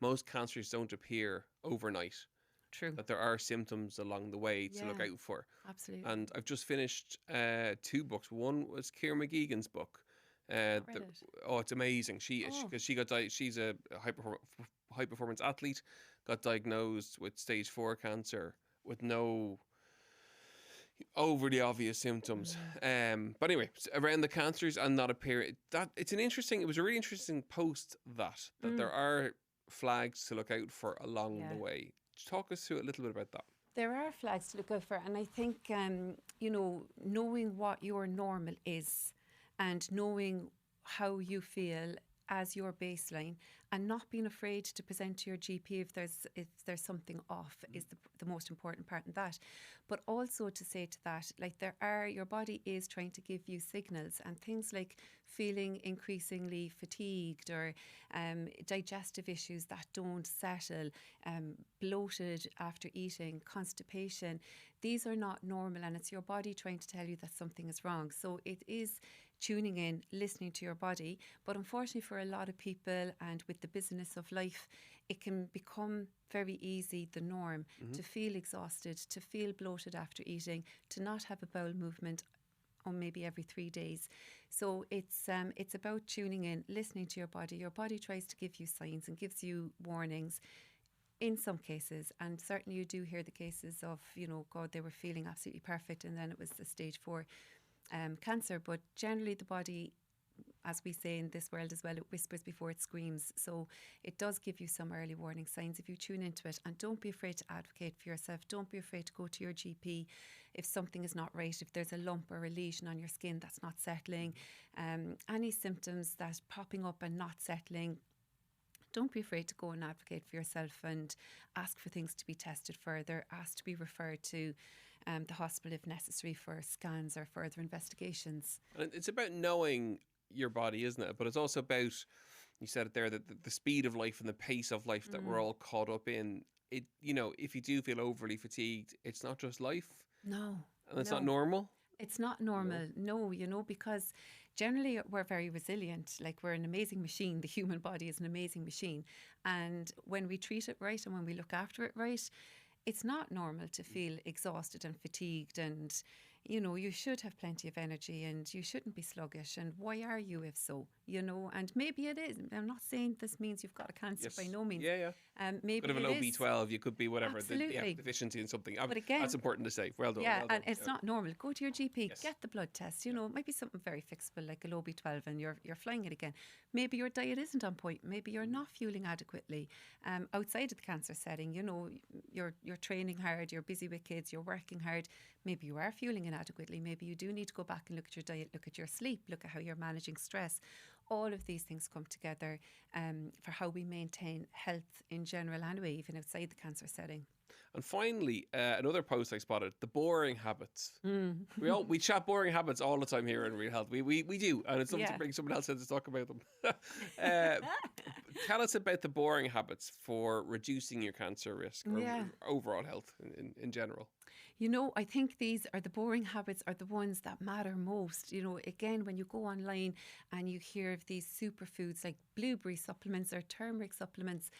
most cancers don't appear overnight. True. That there are symptoms along the way to look out for. Absolutely. And I've just finished 2 books. One was Kieran McGeegan's book. Not read it. Oh, it's amazing. Because she's a high performance athlete, got diagnosed with stage 4 cancer with no overly obvious symptoms. But anyway, around the cancers and not appearing. It was a really interesting post that there are flags to look out for along the way. Talk us through a little bit about that. There are flags to look out for, and I think knowing what your normal is and knowing how you feel as your baseline and not being afraid to present to your GP if there's something off is the most important part in that. But also to say to that, like your body is trying to give you signals, and things like feeling increasingly fatigued or digestive issues that don't settle, bloated after eating, constipation, these are not normal, and it's your body trying to tell you that something is wrong. So it is tuning in, listening to your body. But unfortunately for a lot of people, and with the busyness of life, it can become very easy the norm to feel exhausted, to feel bloated after eating, to not have a bowel movement or maybe every 3 days. So it's about tuning in, listening to your body. Your body tries to give you signs and gives you warnings in some cases, and certainly you do hear the cases of, God, they were feeling absolutely perfect and then it was the stage 4 cancer. But generally the body, as we say in this world as well, it whispers before it screams. So it does give you some early warning signs if you tune into it. And don't be afraid to advocate for yourself. Don't be afraid to go to your GP if something is not right, if there's a lump or a lesion on your skin that's not settling, any symptoms that's popping up and not settling. Don't be afraid to go and advocate for yourself and ask for things to be tested further, ask to be referred to the hospital if necessary for scans or further investigations. And it's about knowing your body, isn't it? But it's also about, you said it there, that the speed of life and the pace of life that we're all caught up in. It, if you do feel overly fatigued, it's not just life. No. And it's not normal. It's not normal, no, because generally we're very resilient. Like, we're an amazing machine. The human body is an amazing machine. And when we treat it right and when we look after it right, it's not normal to feel exhausted and fatigued, and you should have plenty of energy and you shouldn't be sluggish. And why are you, if so? And maybe it is. I'm not saying this means you've got a cancer, by no means. Yeah. Maybe could have a low B12, you could be whatever. Absolutely. Deficiency in something. But again, that's important to say. Well done. Yeah, well done. And it's not normal. Go to your GP, get the blood test. It might be something very fixable like a low B12 and you're flying it again. Maybe your diet isn't on point. Maybe you're not fueling adequately. Outside of the cancer setting, you're training hard, you're busy with kids, you're working hard. Maybe you are fueling inadequately. Maybe you do need to go back and look at your diet, look at your sleep, look at how you're managing stress. All of these things come together for how we maintain health in general anyway, even outside the cancer setting. And finally, another post I spotted, the boring habits. We chat boring habits all the time here in Real Health. We do, and it's something to bring someone else in to talk about them. Tell us about the boring habits for reducing your cancer risk or overall health in general. I think these are the boring habits are the ones that matter most. Again, when you go online and you hear of these superfoods like blueberry supplements or turmeric supplements,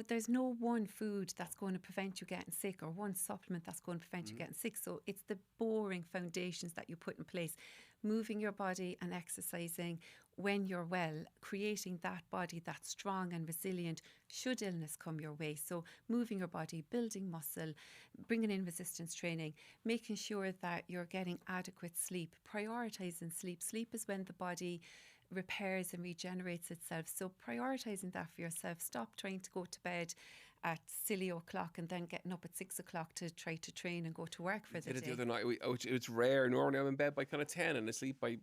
there's no one food that's going to prevent you getting sick or one supplement that's going to prevent you getting sick. So it's the boring foundations that you put in place. Moving your body and exercising when you're well, creating that body that's strong and resilient should illness come your way. So moving your body, building muscle, bringing in resistance training, making sure that you're getting adequate sleep, prioritising sleep. Sleep is when the body repairs and regenerates itself. So prioritising that for yourself. Stop trying to go to bed at silly o'clock and then getting up at 6 o'clock to try to train and go to work for the day. Did it the other night. It's rare. Normally I'm in bed by kind of 10 and asleep by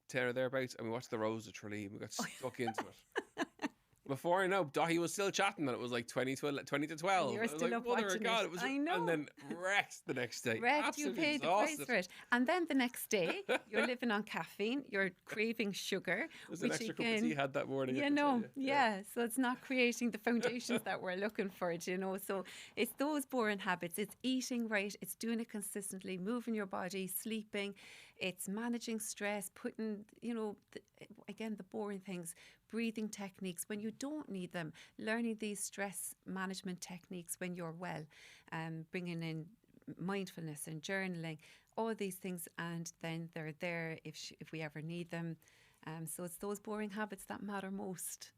10 or thereabouts, and we watched the Rose of Tralee and we got stuck into it. Before I know, Dahi was still chatting and it was like 20 to 12. You're still up watching it. I know. And then wrecked the next day. Wrecked, you paid the price for it. And then the next day, you're living on caffeine, you're craving sugar. There's an extra cup of tea had that morning. So it's not creating the foundations that we're looking for, So it's those boring habits. It's eating right, it's doing it consistently, moving your body, sleeping, it's managing stress, putting, again, the boring things, breathing techniques when you don't need them, learning these stress management techniques when you're well, bringing in mindfulness and journaling, all these things, and then they're there if we ever need them. So it's those boring habits that matter most.